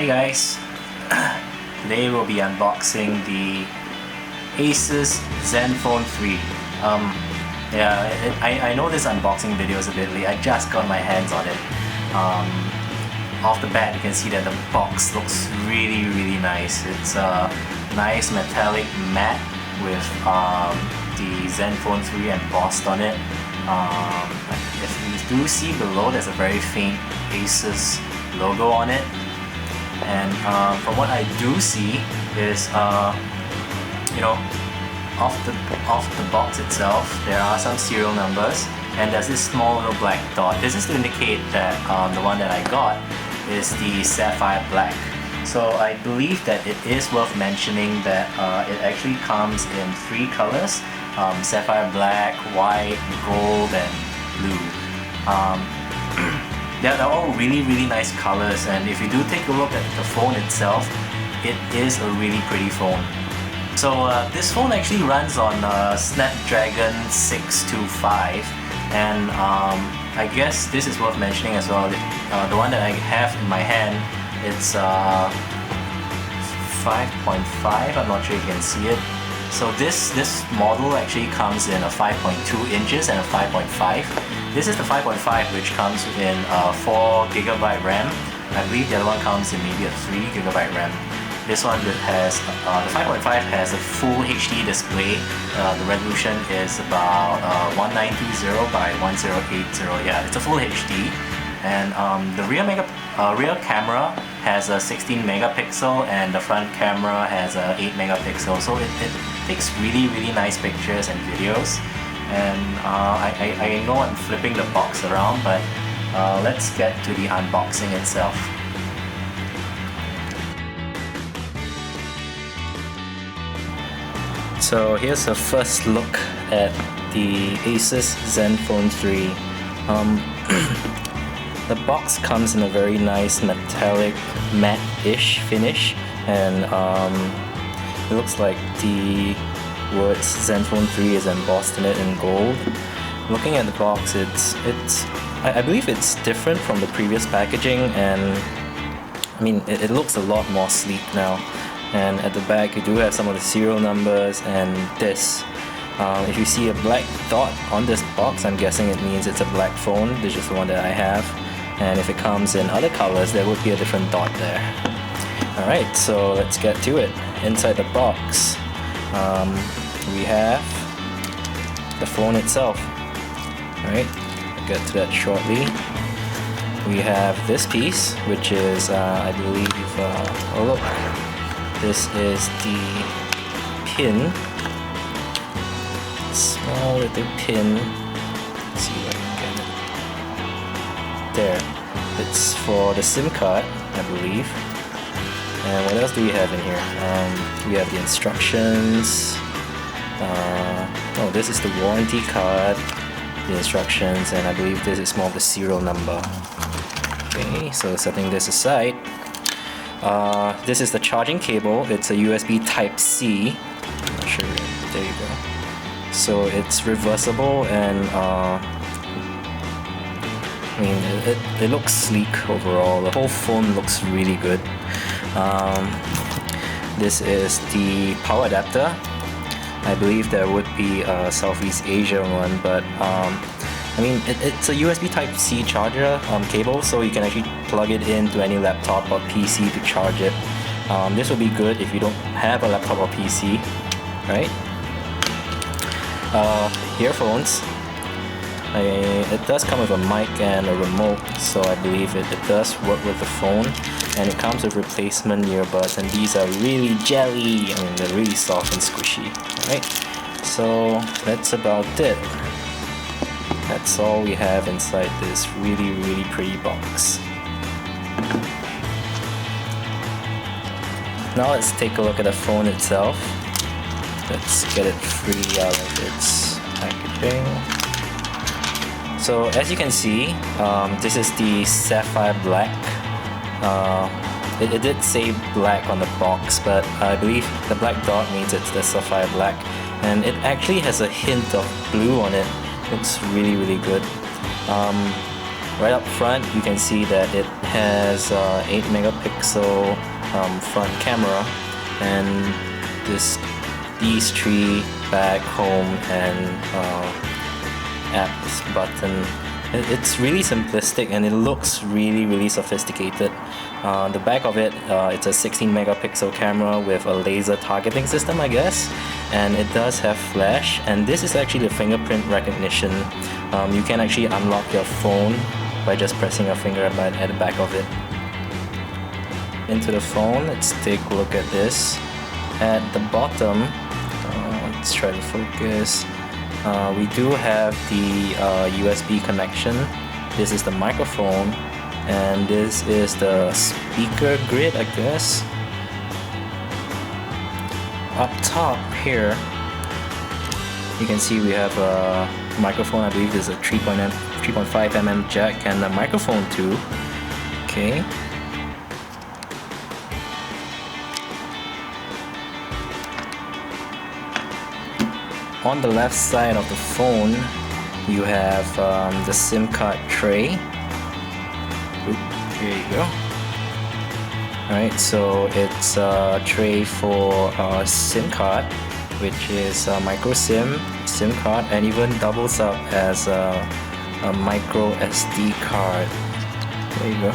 Hey guys, today we'll be unboxing the Asus Zenfone 3. I know this unboxing video is a bit late. I just got my hands on it. Off the bat you can see that the box looks really nice. It's a nice metallic matte with the Zenfone 3 embossed on it. If you do see below, there's a very faint Asus logo on it. And from what I do see is, off the box itself, there are some serial numbers, and there's this small little black dot. This is to indicate that the one that I got is the Sapphire Black. So I believe that it is worth mentioning that it actually comes in 3 colors: Sapphire Black, White, Gold, and Blue. They're all really nice colors, and if you do take a look at the phone itself, it is a really pretty phone. So this phone actually runs on Snapdragon 625, and I guess this is worth mentioning as well. The one that I have in my hand, it's 5.5, I'm not sure if you can see it. So this model actually comes in a 5.2 inches and a 5.5. This is the 5.5, which comes in 4GB RAM. I believe the other one comes in maybe a 3GB RAM. This one has, the 5.5 has a full HD display. The resolution is about 1920 by 1080. Yeah, it's a full HD. And the rear camera has a 16 megapixel, and the front camera has a 8 megapixel. So it takes really nice pictures and videos. And I know I'm flipping the box around, but let's get to the unboxing itself. So here's a first look at the Asus Zenfone 3. The box comes in a very nice metallic matte-ish finish, and it looks like the words Zenfone 3 is embossed in it in gold. Looking at the box, I believe it's different from the previous packaging, and I mean it looks a lot more sleek now. And at the back you do have some of the serial numbers, and this. If you see a black dot on this box, I'm guessing it means it's a black phone. This is the one that I have. And if it comes in other colors, there would be a different dot there. Alright, so let's get to it. Inside the box, we have the phone itself. Alright, I'll get to that shortly. We have this piece, which is, I believe, oh look, this is the pin. Small little pin. Let's see if I can get it. There. It's for the SIM card, I believe. And what else do we have in here? We have the instructions. Oh, this is the warranty card, the instructions, and I believe this is more of the serial number. Okay, so setting this aside, this is the charging cable. It's a USB Type-C. I'm not sure. There you go. So it's reversible, and I mean, it looks sleek overall. The whole phone looks really good. This is the power adapter. I believe there would be a Southeast Asia one, but I mean, it's a USB Type-C charger cable, so you can actually plug it into any laptop or PC to charge it. This would be good if you don't have a laptop or PC, right? Earphones. It does come with a mic and a remote, so I believe it does work with the phone. And it comes with replacement earbuds, and these are really jelly. I mean, they're really soft and squishy. Alright, so that's about it. That's all we have inside this really pretty box. Now let's take a look at the phone itself. Let's get it free out of its packaging. So as you can see, this is the Sapphire Black. It did say black on the box, but I believe the black dot means it's the Sapphire Black, and it actually has a hint of blue on it. Looks really good. Right up front, you can see that it has 8 megapixel front camera, and these three back, home, and apps button. It's really simplistic and it looks really sophisticated. The back of it, it's a 16 megapixel camera with a laser targeting system, I guess, and it does have flash, and this is actually the fingerprint recognition. You can actually unlock your phone by just pressing your finger at the back of it. Into the phone, let's take a look at this. At the bottom, let's try to focus. We do have the USB connection. This is the microphone, and this is the speaker grid, I guess. Up top here, you can see we have a microphone. I believe there's a 3.5mm jack and a microphone too. Okay. On the left side of the phone, you have the SIM card tray. There you go. Alright, so it's a tray for SIM card, which is a micro SIM card, and even doubles up as a micro SD card. There you go.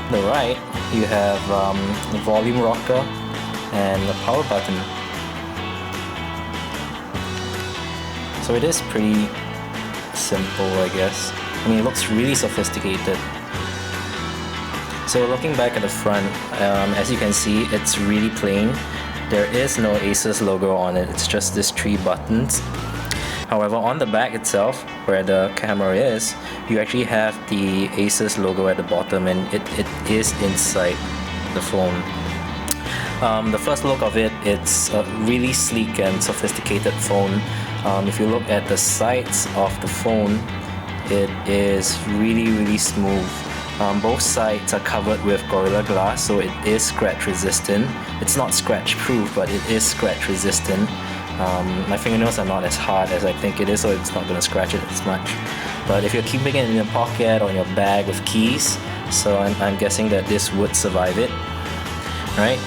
On the right, you have the volume rocker and the power button. So it is pretty simple, I guess. I mean, it looks really sophisticated. So looking back at the front, as you can see, it's really plain. There is no Asus logo on it, it's just these three buttons. However, on the back itself, where the camera is, you actually have the Asus logo at the bottom, and it is inside the phone. The first look of it, it's a really sleek and sophisticated phone. If you look at the sides of the phone, it is really smooth. Both sides are covered with Gorilla Glass, so it is scratch resistant. It's not scratch proof, but it is scratch resistant. My fingernails are not as hard as I think it is, so it's not going to scratch it as much. But if you're keeping it in your pocket or in your bag with keys, so I'm guessing that this would survive it. Right?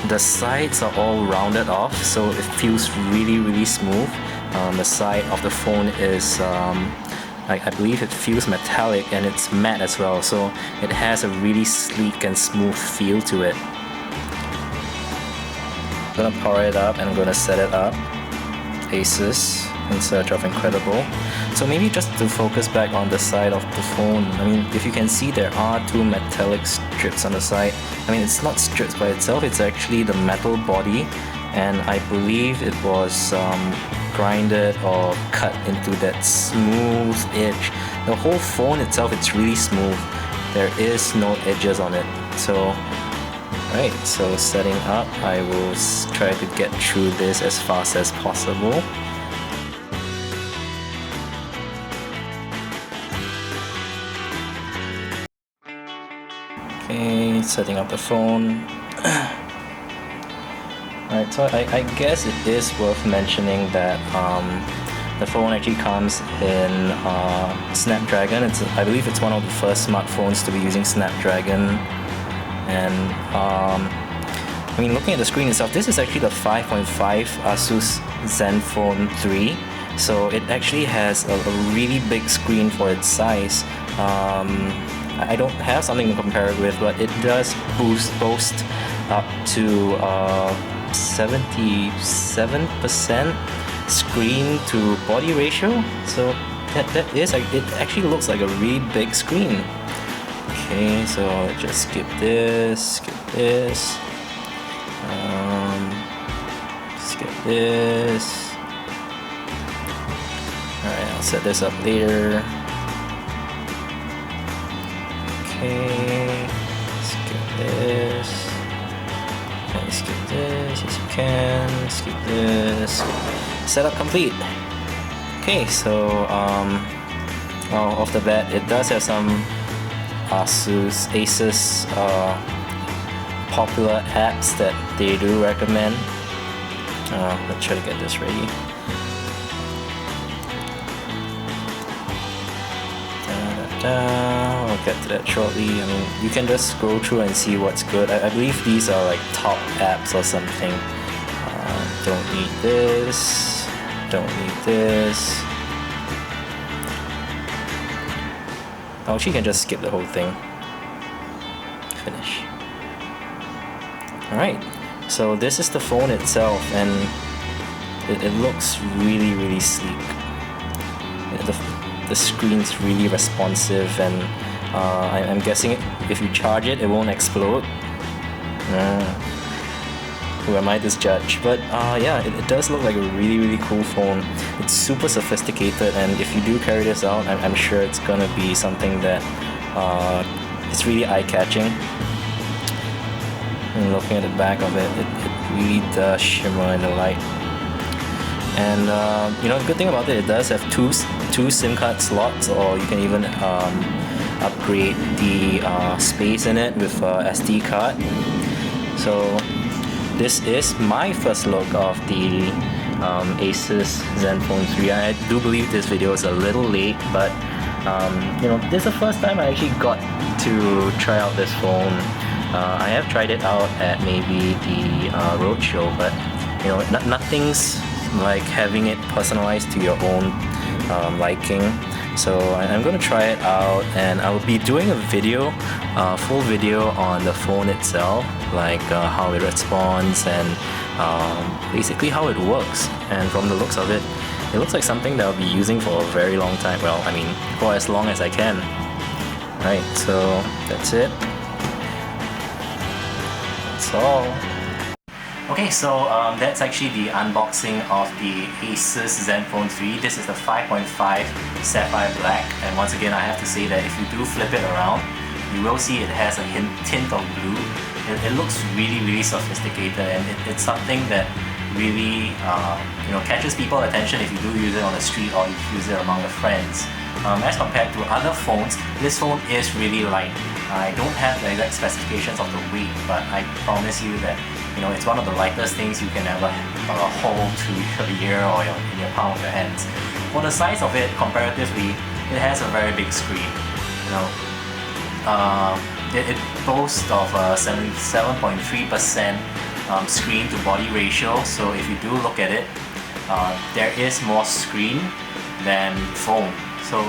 The sides are all rounded off, so it feels really smooth. The side of the phone is, I believe it feels metallic, and it's matte as well, so it has a really sleek and smooth feel to it. I'm gonna power it up and I'm gonna set it up. Asus in search of incredible. So maybe just to focus back on the side of the phone, I mean, if you can see, there are two metallic strips on the side. I mean, it's not strips by itself, it's actually the metal body, and I believe it was grinded or cut into that smooth edge. The whole phone itself, it's really smooth. There is no edges on it. So right, so setting up, I will try to get through this as fast as possible. Okay, setting up the phone. Alright, so I guess it is worth mentioning that the phone actually comes in Snapdragon. I believe it's one of the first smartphones to be using Snapdragon. And I mean, looking at the screen itself, this is actually the 5.5 Asus Zenfone 3, so it actually has a really big screen for its size. I don't have something to compare it with, but it does boast up to 77% screen to body ratio, so that is, it actually looks like a really big screen. Okay, so let's just skip this, skip this. Alright, I'll set this up later. Okay, skip this. Okay, skip this, yes you can. Skip this. Setup complete. Okay, so off the bat, it does have some Asus popular apps that they do recommend. Let's try to get this ready. I'll get to that shortly. I mean, you can just scroll through and see what's good. I believe these are like top apps or something. Don't need this. Don't need this. Oh, she can just skip the whole thing. Finish. Alright, so this is the phone itself, and it looks really, really sleek. The screen's really responsive, and I'm guessing if you charge it, it won't explode. Who am I to judge? But yeah, it does look like a really, really cool phone. It's super sophisticated, and if you do carry this out, I'm sure it's gonna be something that it's really eye-catching. And looking at the back of it, it really does shimmer in the light. And you know, the good thing about it does have two SIM card slots, or you can even upgrade the space in it with SD card. So this is my first look of the Asus Zenfone 3. I do believe this video is a little late, but you know, this is the first time I actually got to try out this phone. I have tried it out at maybe the roadshow, but you know, nothing's like having it personalized to your own liking. So I'm going to try it out, and I will be doing a video, full video on the phone itself, like how it responds and basically how it works. And from the looks of it, it looks like something that I'll be using for a very long time. Well, I mean, for as long as I can. Right, so that's it. That's all. Okay, so that's actually the unboxing of the Asus Zenfone 3. This is the 5.5 Sapphire Black, and once again I have to say that if you do flip it around, you will see it has a tint of blue. It looks really, really sophisticated, and it's something that really you know, catches people's attention if you do use it on the street or if you use it among your friends. As compared to other phones, this phone is really light. I don't have the exact specifications of the weight, but I promise you that you know, it's one of the lightest things you can ever hold to your ear or in your palm of your hands. For the size of it, comparatively, it has a very big screen. You know, it boasts of a 77.3% screen to body ratio. So if you do look at it, there is more screen than phone. So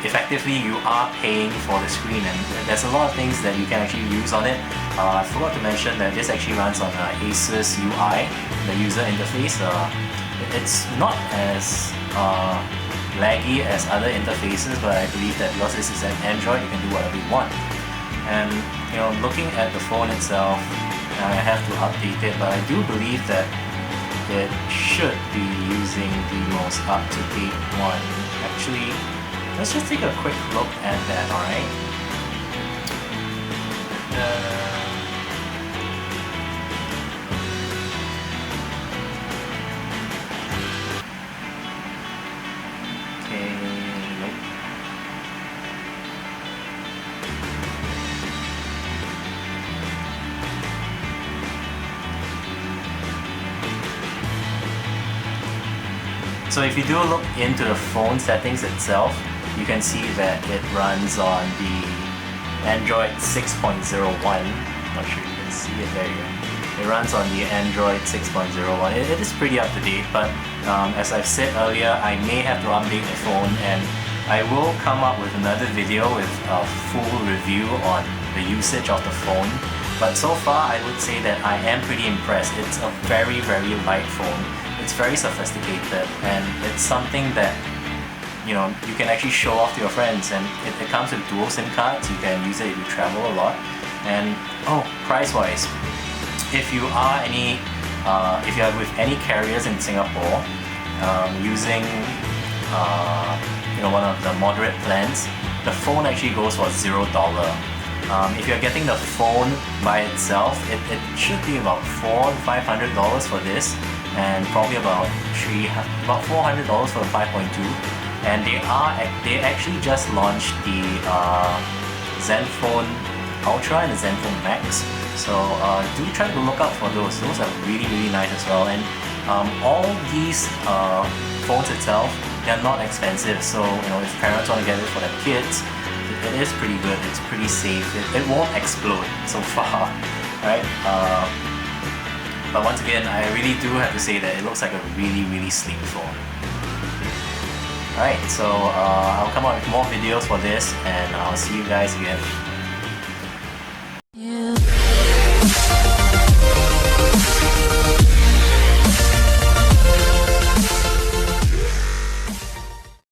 effectively, you are paying for the screen, and there's a lot of things that you can actually use on it. I forgot to mention that this actually runs on Asus UI, the user interface. It's not as laggy as other interfaces, but I believe that because this is an Android, you can do whatever you want. And you know, looking at the phone itself, I have to update it, but I do believe that it should be using the most up-to-date one. Actually, let's just take a quick look at that, alright? Okay, nope. So if you do look into the phone settings itself, you can see that it runs on the Android 6.01. Not sure you can see it, there you go. It runs on the Android 6.01. It is pretty up to date, but as I've said earlier, I may have to update the phone, and I will come up with another video with a full review on the usage of the phone. But so far, I would say that I am pretty impressed. It's a very, very light phone. It's very sophisticated, and it's something that you know, you can actually show off to your friends, and it comes with dual SIM cards. You can use it if you travel a lot. And oh, price-wise, if you are if you are with any carriers in Singapore, using you know, one of the moderate plans, the phone actually goes for $0. If you're getting the phone by itself, it should be about $400–500 for this, and probably about $400 for the 5.2. And they actually just launched the Zenfone Ultra and the Zenfone Max. So do try to look out for those. Those are really, really nice as well. And All these phones itself, they're not expensive, so if parents want to get it for their kids, it is pretty good. It's pretty safe. It won't explode so far, right? But once again, I really do have to say that it looks like a really sleek phone. Alright, so I'll come out with more videos for this, and I'll see you guys again.